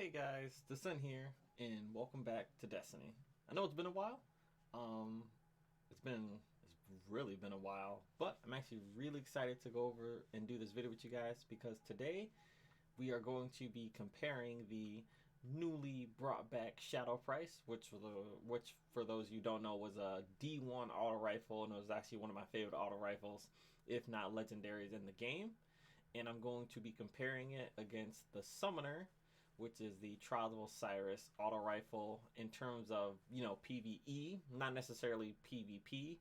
Hey guys, the Sun here, and welcome back to Destiny. I know it's been a while. Um, it's really been a while, but I'm actually really excited to go over and do this video with you guys because today we are going to be comparing the newly brought back Shadow Price, which for those you don't know was a D1 auto rifle, and it was actually one of my favorite auto rifles, if not legendaries in the game. And I'm going to be comparing it against the Summoner, which is the Trials of Osiris auto rifle in terms of, PvE, not necessarily PvP,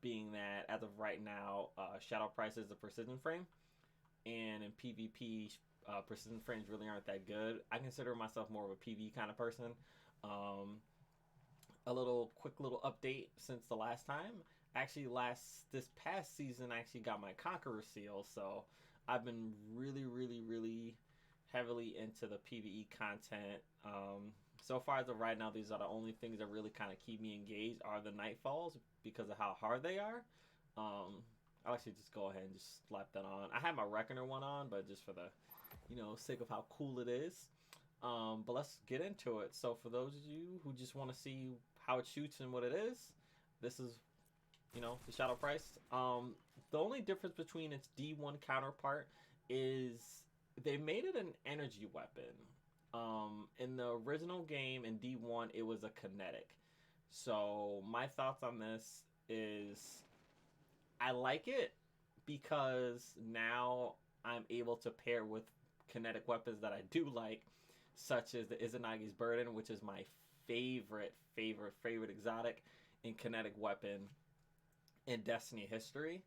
being that as of right now, Shadow Price is a precision frame, and in PvP, precision frames really aren't that good. I consider myself more of a PvE kind of person. Um, a quick little update since the last time. Actually, this past season, I actually got my Conqueror seal, so I've been really heavily into the PVE content. So far as of right now, these are the only things that really kind of keep me engaged are the Nightfalls because of how hard they are. I'll actually just go ahead and just slap that on. I had my Reckoner one on, but just for the, sake of how cool it is. But let's get into it. So for those of you who just want to see how it shoots and what it is, this is, the Shadow Price. The only difference between its D1 counterpart is they made it an energy weapon. In the original game in D1, it was a kinetic. So my thoughts on this is I like it because now I'm able to pair with kinetic weapons that I do like, such as the Izanagi's Burden, which is my favorite exotic and kinetic weapon in Destiny history.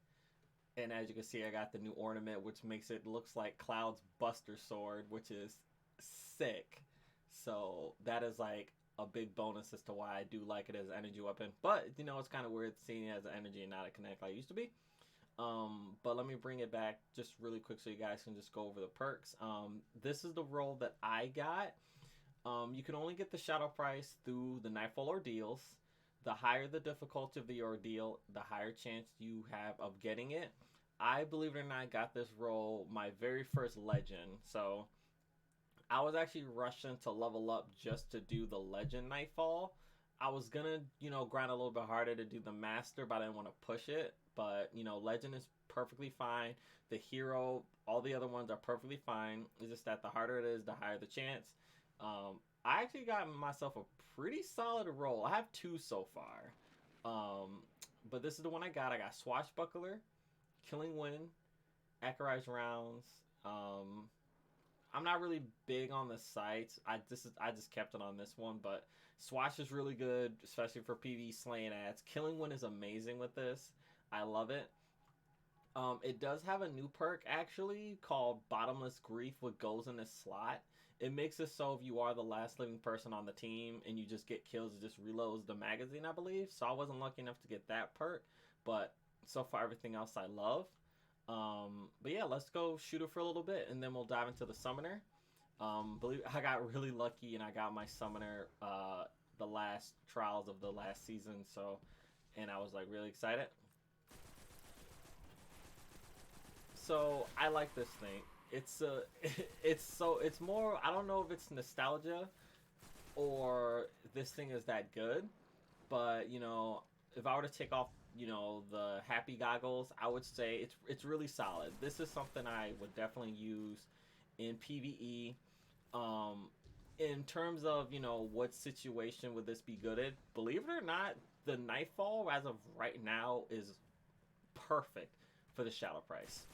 And as you can see, I got the new ornament, which makes it looks like Cloud's Buster Sword, which is sick. So that is like a big bonus as to why I do like it as an energy weapon. But it's kind of weird seeing it as an energy and not a kinetic like it used to be. But let me bring it back just really quick so you guys can just go over the perks. This is the role that I got. You can only get the Shadow Price through the Nightfall Ordeals. The higher the difficulty of the ordeal, the higher chance you have of getting it. I, believe it or not, got this role my very first legend. So I was actually rushing to level up just to do the legend Nightfall. I was gonna, grind a little bit harder to do the master, but I didn't want to push it. But, legend is perfectly fine. The hero, all the other ones are perfectly fine. It's just that the harder it is, the higher the chance. I actually got myself a pretty solid roll. I have two so far. But this is the one I got. I got Swashbuckler, Killing Wind, Accurized Rounds. I'm not really big on the sights. I just kept it on this one, but Swash is really good, especially for PvE slaying ads. Killing Wind is amazing with this. I love it. It does have a new perk actually called Bottomless Grief, what goes in this slot. It makes it so if you are the last living person on the team and you just get kills, it just reloads the magazine, I believe. So I wasn't lucky enough to get that perk, but so far everything else I love. But yeah, let's go shoot it for a little bit and then we'll dive into the Summoner. I got really lucky and I got my Summoner the last trials of the last season, and I was like really excited. So I like this thing. It's it's more, I don't know if it's nostalgia or this thing is that good, but if I were to take off the happy goggles, I would say it's really solid. This is something I would definitely use in PvE. In terms of what situation would this be good at, believe it or not, the Nightfall as of right now is perfect for the Shadow Price,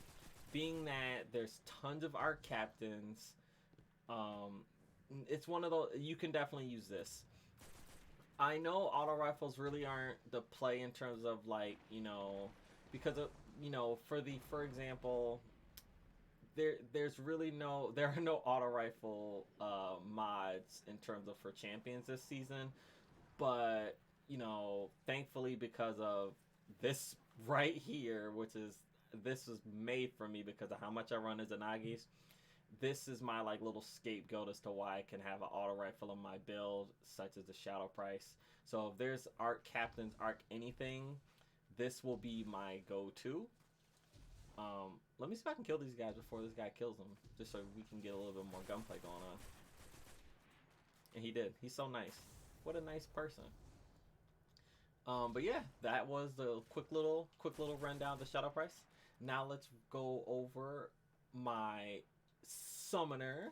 being that there's tons of arc captains. It's one of those you can definitely use this. I know auto rifles really aren't the play in terms of because of for example, there are no auto rifle mods in terms of for champions this season, but thankfully because of this right here, this was made for me because of how much I run Izanagi's. This is my little scapegoat as to why I can have an auto rifle in my build, such as the Shadow Price. So if there's arc captains, arc anything, this will be my go-to. Let me see if I can kill these guys before this guy kills them, just so we can get a little bit more gunplay going on. And he did. He's so nice. What a nice person. But yeah, that was the quick little rundown of the shadow price. Now let's go over my summoner,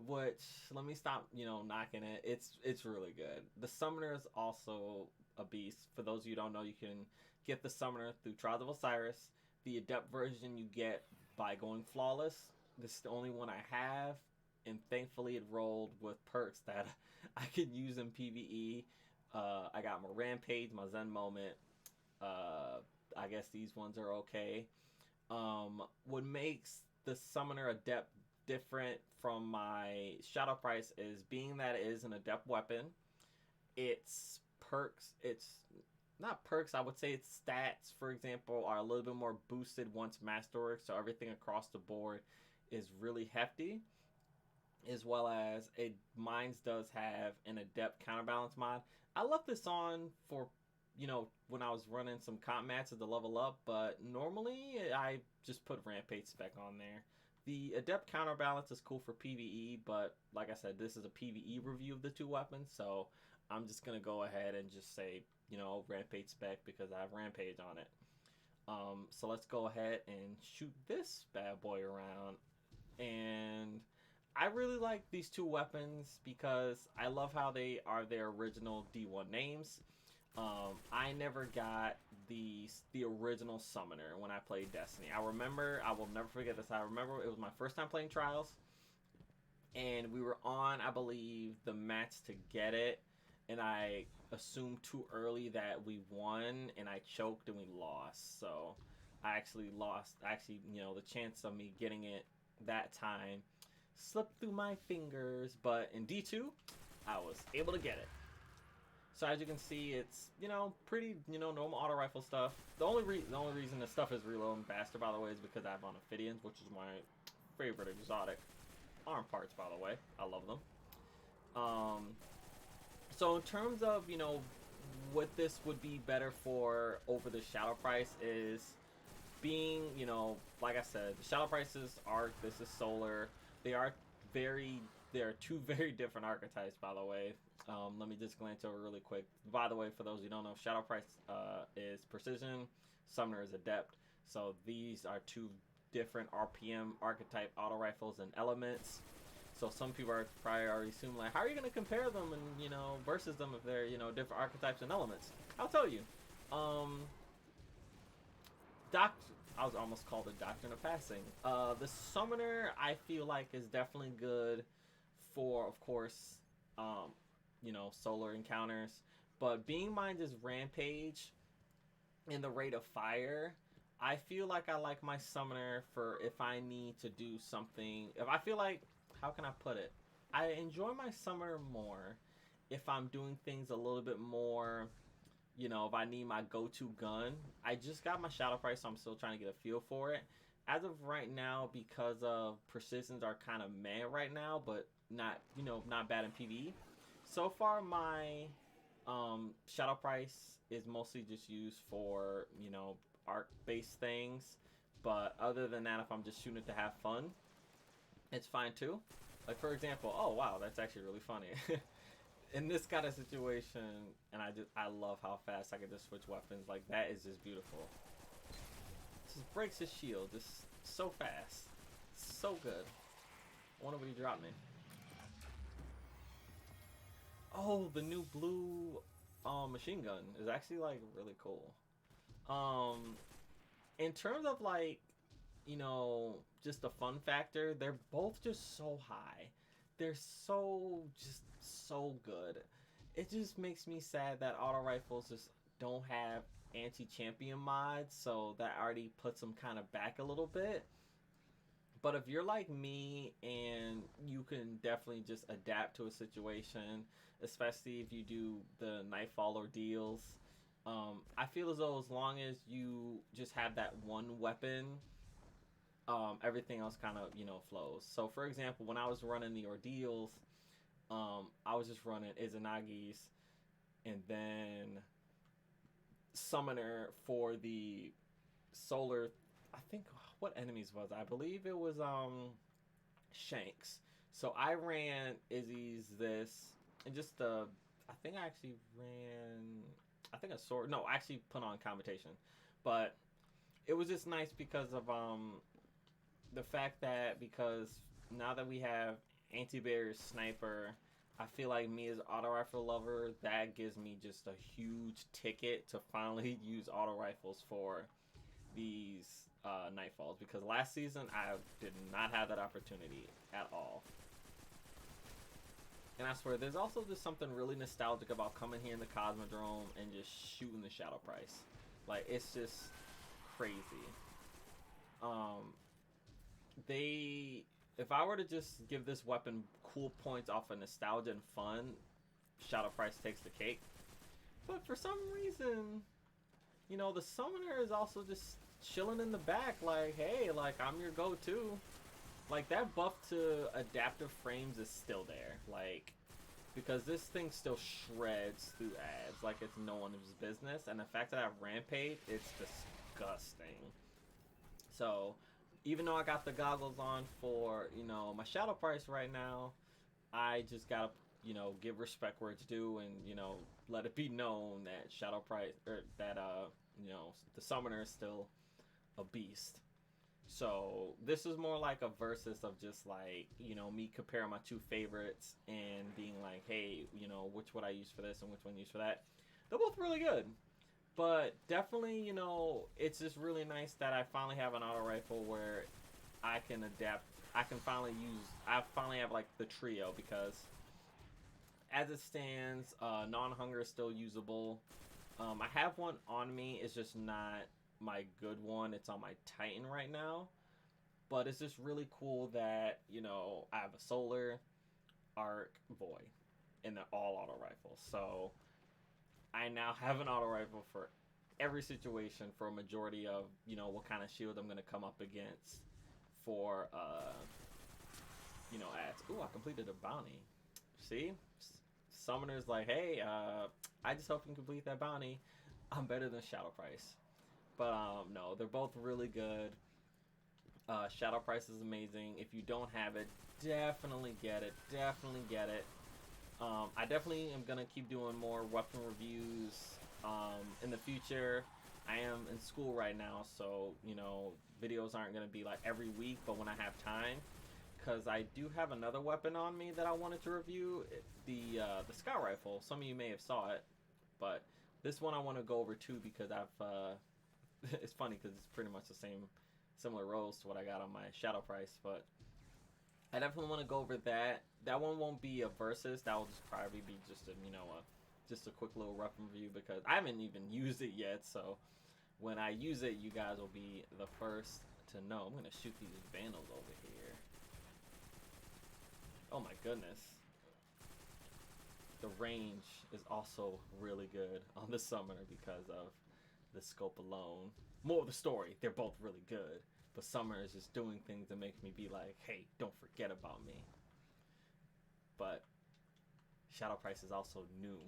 which let me stop, knocking it. It's really good. The summoner is also a beast. For those of you who don't know, you can get the summoner through Trials of Osiris. The adept version you get by going flawless. This is the only one I have, and thankfully it rolled with perks that I could use in PvE. I got my Rampage, my Zen Moment. I guess these ones are okay. What makes the Summoner Adept different from my Shadow Price is being that it is an Adept weapon. Its perks, it's not perks, I would say its stats, for example, are a little bit more boosted once Masterwork, so everything across the board is really hefty. As well as mines does have an adept counterbalance mod. I left this on for when I was running some comp matches to level up, but normally I just put Rampage spec on there. The adept counterbalance is cool for PvE, but like I said, this is a PvE review of the two weapons, so I'm just gonna go ahead and just say Rampage spec because I have Rampage on it. So let's go ahead and shoot this bad boy around. And I really like these two weapons because I love how they are their original D1 names. I never got the original Summoner when I played Destiny. I will never forget this. I remember it was my first time playing Trials, and we were on, I believe, the match to get it, and I assumed too early that we won, and I choked and we lost. So I actually lost. The chance of me getting it that time slipped through my fingers, but in D2 I was able to get it. So as you can see, it's pretty normal auto rifle stuff. The only reason the stuff is reloading faster, by the way, is because I have on Ophidians, which is my favorite exotic arm parts, by the way. I love them. So in terms of what this would be better for over the Shadow Price is being like I said, the Shadow Price is Arc, this is Solar. They are two very different archetypes, by the way. Let me just glance over really quick. By the way, for those who don't know, Shadow Price is Precision, Summoner is Adept. So these are two different RPM archetype auto rifles and elements. So some people are probably already assuming, like, how are you going to compare them and versus them if they're different archetypes and elements? I'll tell you. I was almost called a Doctrine of Passing. The Summoner, I feel like, is definitely good for, of course, solar encounters. But being mine is Rampage in the rate of fire, I feel like I like my Summoner for if I need to do something. If I feel like, how can I put it? I enjoy my Summoner more if I'm doing things a little bit more. If I need my go-to gun. I just got my Shadow Price, so I'm still trying to get a feel for it. As of right now, because of precisions are kind of meh right now, but not bad in PvE. So far, my Shadow Price is mostly just used for arc-based things. But other than that, if I'm just shooting it to have fun, it's fine too. Like for example, oh wow, that's actually really funny. In this kind of situation, and I love how fast I can just switch weapons. Like, that is just beautiful. Just breaks his shield just so fast. So good. I wonder what he dropped me. Oh, the new blue machine gun is actually like really cool. In terms of like, just the fun factor, they're both just so high. They're just so good. It just makes me sad that auto rifles just don't have anti-champion mods, so that already puts them kind of back a little bit. But if you're like me and you can definitely just adapt to a situation, especially if you do the Nightfall ordeals, I feel as though as long as you just have that one weapon, everything else kind of flows. So for example, when I was running the ordeals, I was just running Izanagi's and then Summoner for the Solar. I think what enemies was I believe it was Shanks. So I ran Izzy's this and just I think I actually ran, I think a sword. No, I actually put on commentation, but it was just nice because of the fact that because now that we have anti-barrier sniper, I feel like me as auto rifle lover, that gives me just a huge ticket to finally use auto rifles for these nightfalls, because last season I did not have that opportunity at all. And I swear, there's also just something really nostalgic about coming here in the Cosmodrome and just shooting the Shadow Price. Like, it's just crazy. Um, they, if I were to just give this weapon cool points off of nostalgia and fun, Shadow Price takes the cake. But for some reason, you know, the Summoner is also just chilling in the back, like, hey, like, I'm your go-to. Like, that buff to adaptive frames is still there. Like, because this thing still shreds through ads like it's no one's business. And the fact that I have Rampage, it's disgusting. So, even though I got the goggles on for, you know, my Shadow Price right now, I just gotta, you know, give respect where it's due, and, you know, let it be known that Shadow Price, or that, you know, the Summoner is still a beast. So this is more like a versus of just like, you know, me comparing my two favorites and being like, hey, you know, which would I use for this and which one use for that. They're both really good. But definitely, you know, it's just really nice that I finally have an auto rifle where I can adapt. I can finally use, I finally have like the trio, because as it stands, non-hunger is still usable. I have one on me, it's just not my good one. It's on my Titan right now. But it's just really cool that, you know, I have a solar, arc, void, and they're all auto rifles. So I now have an auto rifle for every situation, for a majority of, you know, what kind of shield I'm going to come up against for, you know, ads. Ooh, I completed a bounty. See? Summoner's like, hey, I just hope you can complete that bounty. I'm better than Shadow Price. But no, they're both really good. Shadow Price is amazing. If you don't have it, definitely get it. Definitely get it. I definitely am gonna keep doing more weapon reviews in the future. I am in school right now, so, you know, videos aren't gonna be like every week, but when I have time, because I do have another weapon on me that I wanted to review, the Scout Rifle. Some of you may have saw it, but this one I want to go over too, because I've it's funny because it's pretty much the same, similar roles to what I got on my Shadow Price, but I definitely want to go over that. That one won't be a versus. That will just probably be just a, you know, just a quick little rough review, because I haven't even used it yet. So when I use it, you guys will be the first to know. I'm gonna shoot these vandals over here. Oh my goodness. The range is also really good on the Summoner because of the scope alone. More of the story, they're both really good. But Summoner is just doing things that make me be like, hey, don't forget about me. But Shadow Price is also new,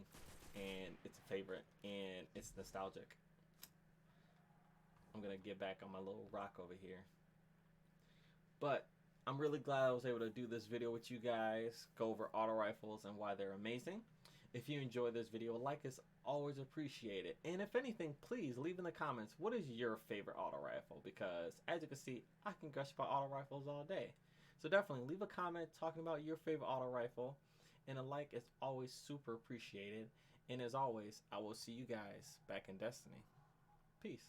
and it's a favorite, and it's nostalgic. I'm gonna get back on my little rock over here. But I'm really glad I was able to do this video with you guys, go over auto rifles and why they're amazing. If you enjoyed this video, like is always appreciated. And if anything, please leave in the comments, what is your favorite auto rifle? Because as you can see, I can gush about auto rifles all day. So definitely leave a comment talking about your favorite auto rifle. And a like is always super appreciated. And as always, I will see you guys back in Destiny. Peace.